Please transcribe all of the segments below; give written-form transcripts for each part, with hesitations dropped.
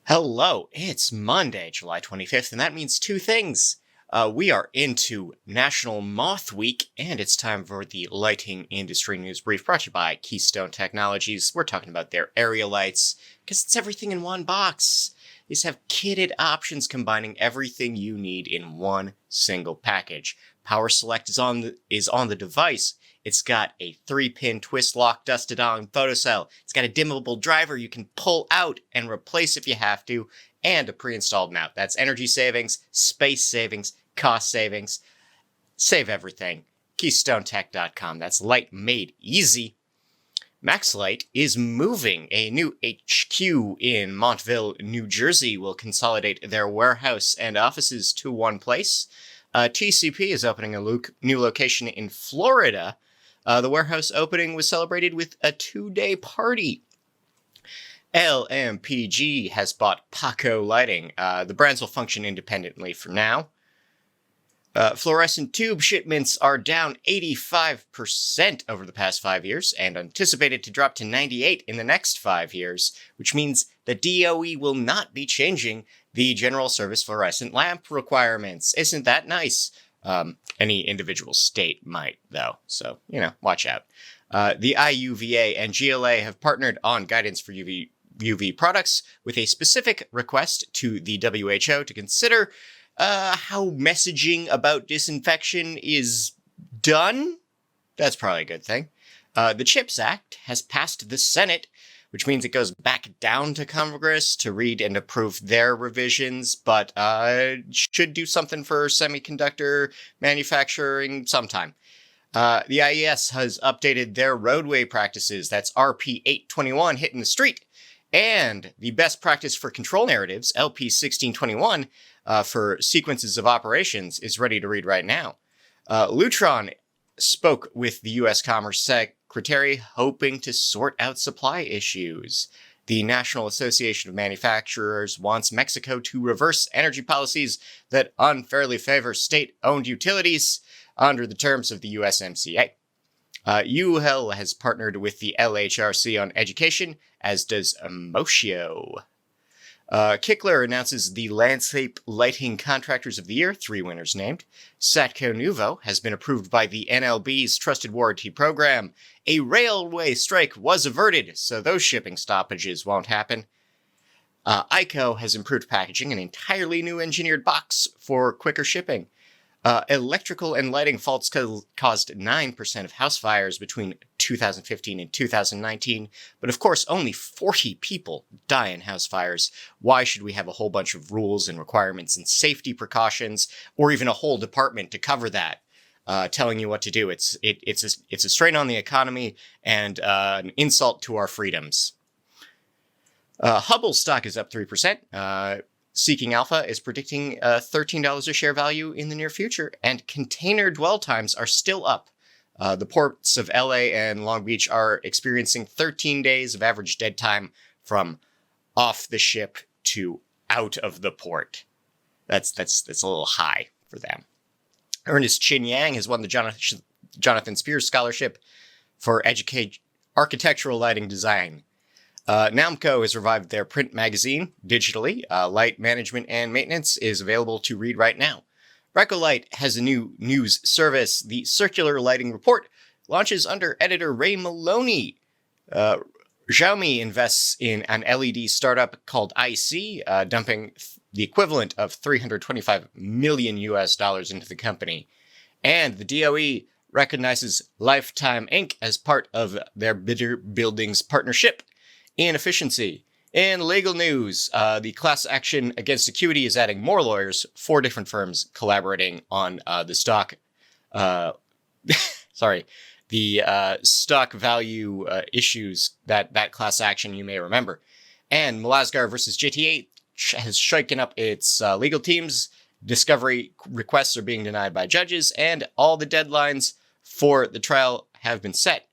Hello, it's Monday, July 25th, and that means two things. We are into National Moth Week, and it's time for the lighting industry news brief brought to you by Keystone Technologies. We're talking about their area lights, because it's everything in one box. These have kitted options combining everything you need in one single package. Power Select is on the device. It's got a 3-pin twist lock dusted on photocell. It's got a dimmable driver you can pull out and replace if you have to, and a pre-installed mount. That's energy savings, space savings, cost savings. Save everything. KeystoneTech.com. That's light made easy. MaxLight is moving. A new HQ in Montville, New Jersey will consolidate their warehouse and offices to one place. TCP is opening a new location in Florida. The warehouse opening was celebrated with a 2-day party. LMPG has bought Paco Lighting. The brands will function independently for now. Fluorescent tube shipments are down 85% over the past 5 years and anticipated to drop to 98% in the next 5 years, which means the DOE will not be changing the general service fluorescent lamp requirements. Isn't that nice? Any individual state might, though, so, watch out. The IUVA and GLA have partnered on guidance for UV products with a specific request to the WHO to consider how messaging about disinfection is done. That's probably a good thing. The CHIPS Act has passed the Senate, which means it goes back down to Congress to read and approve their revisions, but should do something for semiconductor manufacturing sometime. The IES has updated their roadway practices. That's RP 821 hitting the street. And the best practice for control narratives, LP 1621, for sequences of operations, is ready to read right now. Lutron spoke with the U.S. Commerce Secretary, hoping to sort out supply issues. The National Association of Manufacturers wants Mexico to reverse energy policies that unfairly favor state-owned utilities under the terms of the USMCA. UHEL has partnered with the LHRC on education, as does Emotio. Kickler announces the Landscape Lighting Contractors of the Year, 3 winners named. Satco Nuvo has been approved by the NLB's Trusted Warranty Program. A railway strike was averted, so those shipping stoppages won't happen. ICO has improved packaging, an entirely new engineered box for quicker shipping. Electrical and lighting faults caused 9% of house fires between 2015 and 2019, but of course only 40 people die in house fires. Why should we have a whole bunch of rules and requirements and safety precautions, or even a whole department to cover that, telling you what to do? It's a strain on the economy and an insult to our freedoms. Hubble stock is up 3%. Seeking Alpha is predicting $13 a share value in the near future, and container dwell times are still up. The ports of LA and Long Beach are experiencing 13 days of average dead time from off the ship to out of the port. That's a little high for them. Ernest Chin Yang has won the Jonathan Spears Scholarship for Architectural Lighting Design. Namco has revived their print magazine digitally. Light management and maintenance is available to read right now. Recolight has a new news service. The Circular Lighting Report launches under editor Ray Maloney. Xiaomi invests in an LED startup called IC, dumping the equivalent of $325 million into the company. And the DOE recognizes Lifetime Inc. as part of their Bidder Buildings partnership in efficiency. In legal news, the class action against Acuity is adding more lawyers, 4 different firms collaborating on the stock value issues that class action you may remember. And Malazgar versus GTA has shaken up its legal teams. Discovery requests are being denied by judges, and all the deadlines for the trial have been set.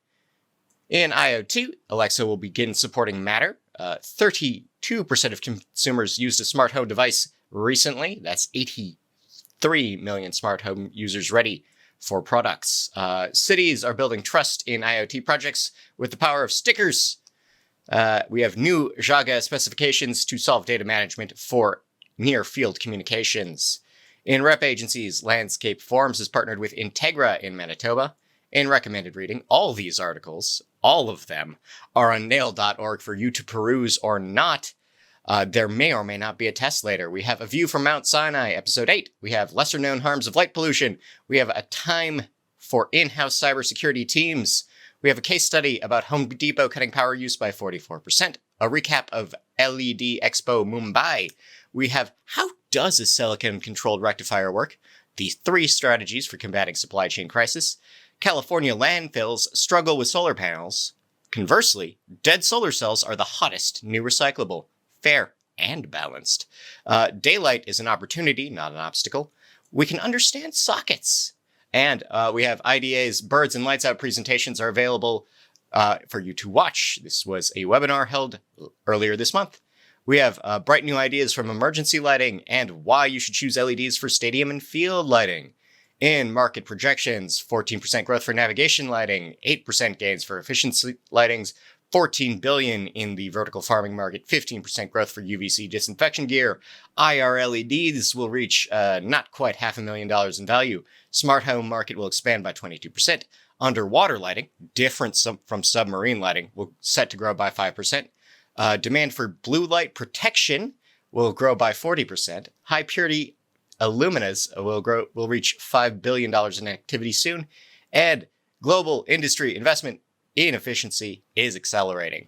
In IoT, Alexa will begin supporting Matter. 32% of consumers used a smart home device recently. That's 83 million smart home users ready for products. Cities are building trust in IoT projects with the power of stickers. We have new Jaga specifications to solve data management for near-field communications. In rep agencies, Landscape Forms has partnered with Integra in Manitoba. In recommended reading, all these articles, all of them, are on nail.org for you to peruse or not. There may or may not be a test later. We have A View from Mount Sinai, Episode 8. We have Lesser Known Harms of Light Pollution. We have A Time for In-House Cybersecurity Teams. We have a case study about Home Depot cutting power use by 44%. A recap of LED Expo Mumbai. We have How Does a Silicon-Controlled Rectifier Work? The 3 strategies for combating supply chain crisis. California landfills struggle with solar panels. Conversely, dead solar cells are the hottest new recyclable. Fair and balanced. Daylight is an opportunity, not an obstacle. We can understand sockets. And we have IDA's Birds and Lights Out presentations are available for you to watch. This was a webinar held earlier this month. We have bright new ideas from emergency lighting and why you should choose LEDs for stadium and field lighting. In market projections, 14% growth for navigation lighting, 8% gains for efficiency lightings, $14 billion in the vertical farming market, 15% growth for UVC disinfection gear. IR LEDs will reach not quite $500,000 in value. Smart home market will expand by 22%. Underwater lighting, different from submarine lighting, will set to grow by 5%. Demand for blue light protection will grow by 40%. High purity aluminas will reach $5 billion in activity soon. And global industry investment in efficiency is accelerating.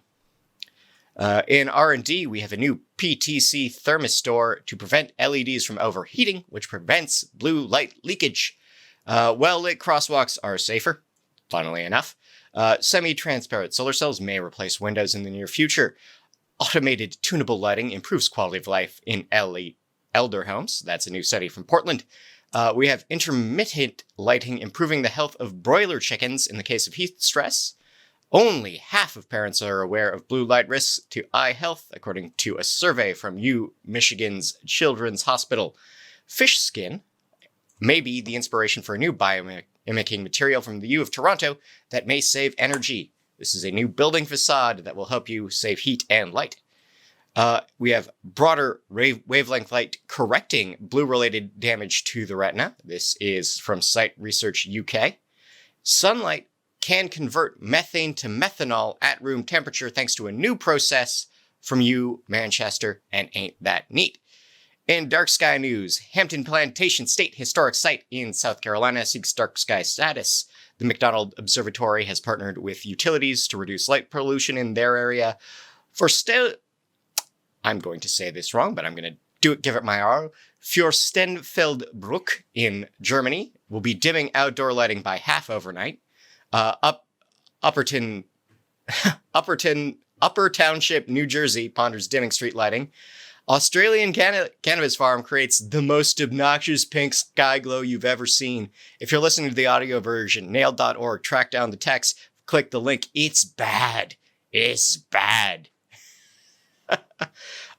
In R&D, we have a new PTC thermistor to prevent LEDs from overheating, which prevents blue light leakage. Well-lit crosswalks are safer, funnily enough. Semi-transparent solar cells may replace windows in the near future. Automated tunable lighting improves quality of life in elder homes. That's a new study from Portland. We have intermittent lighting improving the health of broiler chickens in the case of heat stress. Only half of parents are aware of blue light risks to eye health, according to a survey from Michigan's Children's Hospital. Fish skin may be the inspiration for a new biomimicking material from the U of Toronto that may save energy. This is a new building facade that will help you save heat and light. We have broader wavelength light correcting blue-related damage to the retina. This is from Site Research UK. Sunlight can convert methane to methanol at room temperature thanks to a new process from Manchester, and ain't that neat. In dark sky news, Hampton Plantation State Historic Site in South Carolina seeks dark sky status. The McDonald Observatory has partnered with utilities to reduce light pollution in their area. I'm going to say this wrong, but I'm going to give it my all. Fürstenfeldbruck in Germany will be dimming outdoor lighting by half overnight. Upper Township, New Jersey ponders dimming street lighting. Australian cannabis farm creates the most obnoxious pink sky glow you've ever seen. If you're listening to the audio version, nailed.org, track down the text, click the link. It's bad. It's bad.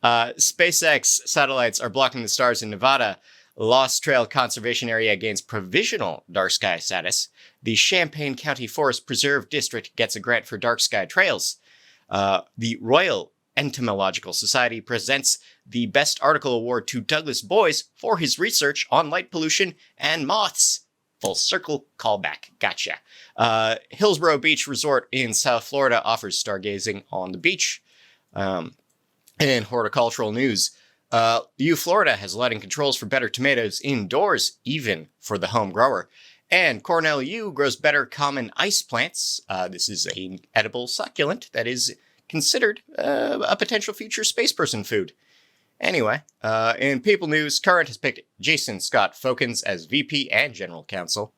SpaceX satellites are blocking the stars in Nevada. Lost Trail Conservation Area gains provisional dark sky status. The Champaign County Forest Preserve District gets a grant for dark sky trails. The Royal Entomological Society presents the Best Article Award to Douglas Boyce for his research on light pollution and moths. Full circle callback. Gotcha. Hillsborough Beach Resort in South Florida offers stargazing on the beach. In horticultural news, Florida has lighting controls for better tomatoes indoors, even for the home grower. And Cornell U grows better common ice plants. This is an edible succulent that is considered a potential future space person food. Anyway, in People News, Current has picked Jason Scott Fokins as VP and General Counsel.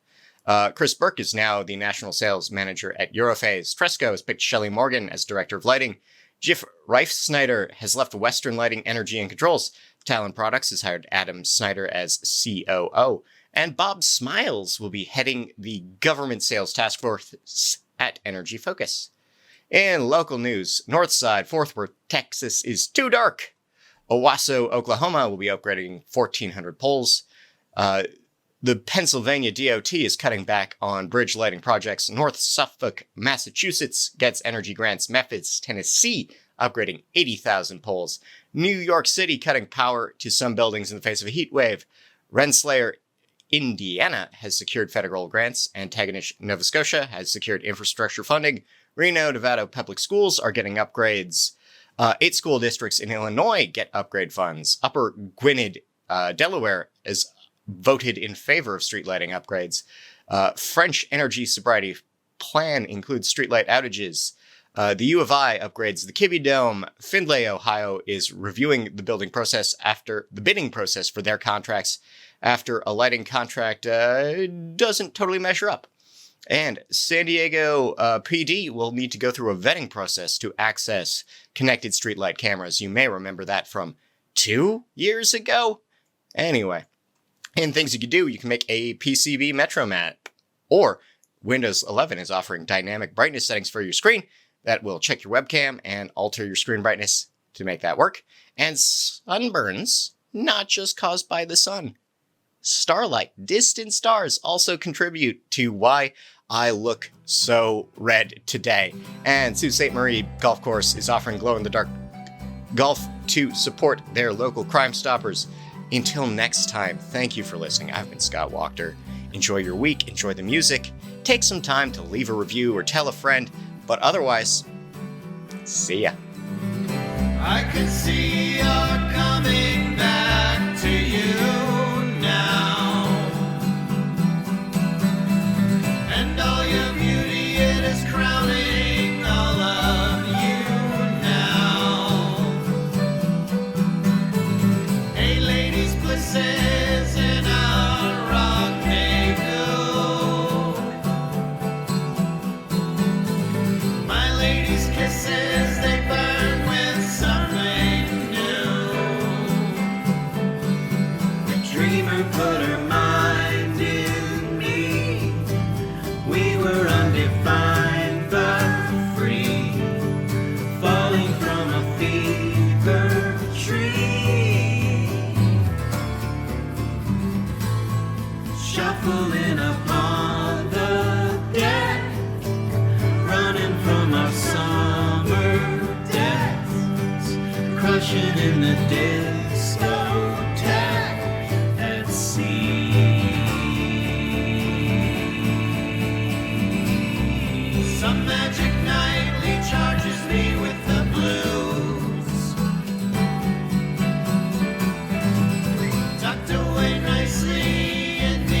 Chris Burke is now the National Sales Manager at Europhase. Tresco has picked Shelley Morgan as Director of Lighting. Jif Reif Snyder has left Western Lighting Energy and Controls. Talon Products has hired Adam Snyder as COO. And Bob Smiles will be heading the Government Sales Task Force at Energy Focus. In local news, Northside, Fort Worth, Texas is too dark. Owasso, Oklahoma will be upgrading 1,400 poles. The Pennsylvania DOT is cutting back on bridge lighting projects. North Suffolk, Massachusetts gets energy grants. Memphis, Tennessee upgrading 80,000 poles. New York City cutting power to some buildings in the face of a heat wave. Rensselaer, Indiana has secured federal grants. Antigonish, Nova Scotia has secured infrastructure funding. Reno, Nevada public schools are getting upgrades. 8 school districts in Illinois get upgrade funds. Upper Gwynedd, Delaware is voted in favor of street lighting upgrades. French energy sobriety plan includes streetlight outages. The U of I upgrades the Kibbe Dome. Findlay, Ohio is reviewing the bidding process for their contracts after a lighting contract doesn't totally measure up. And San Diego PD will need to go through a vetting process to access connected streetlight cameras. You may remember that from 2 years ago. Anyway, and things you can do, you can make a PCB Metro map, or Windows 11 is offering dynamic brightness settings for your screen that will check your webcam and alter your screen brightness to make that work. And sunburns, not just caused by the sun. Starlight, distant stars also contribute to why I look so red today. And Sault Ste. Marie Golf Course is offering glow-in-the-dark golf to support their local Crime Stoppers. Until next time, thank you for listening. I've been Scott Wachter. Enjoy your week, enjoy the music, take some time to leave a review or tell a friend, but otherwise, see ya. I can see you're coming back to you now, and all your beauty, it is crowning all of you now. Hey ladies, blisses in our rendezvous. My ladies' kisses, they burn with something new. The dreamer put her mind in me. We were undefined but free, falling from a fever tree, shuffling upon the deck, running from our summer depths, crushing in the discotheque at sea. Some magic nightly charges me with the blues, tucked away nicely in the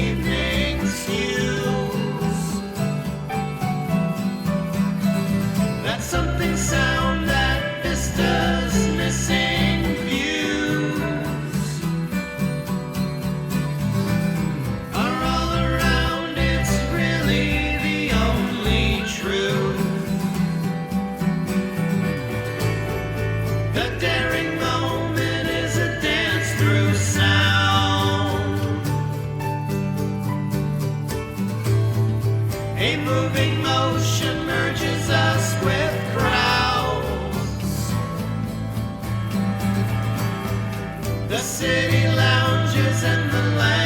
evening's hues. That something sound, that vista's missing views are all around. It's really the only truth. The daring moment is a dance through sound, a moving motion merges us with crowds. The city lounges and the land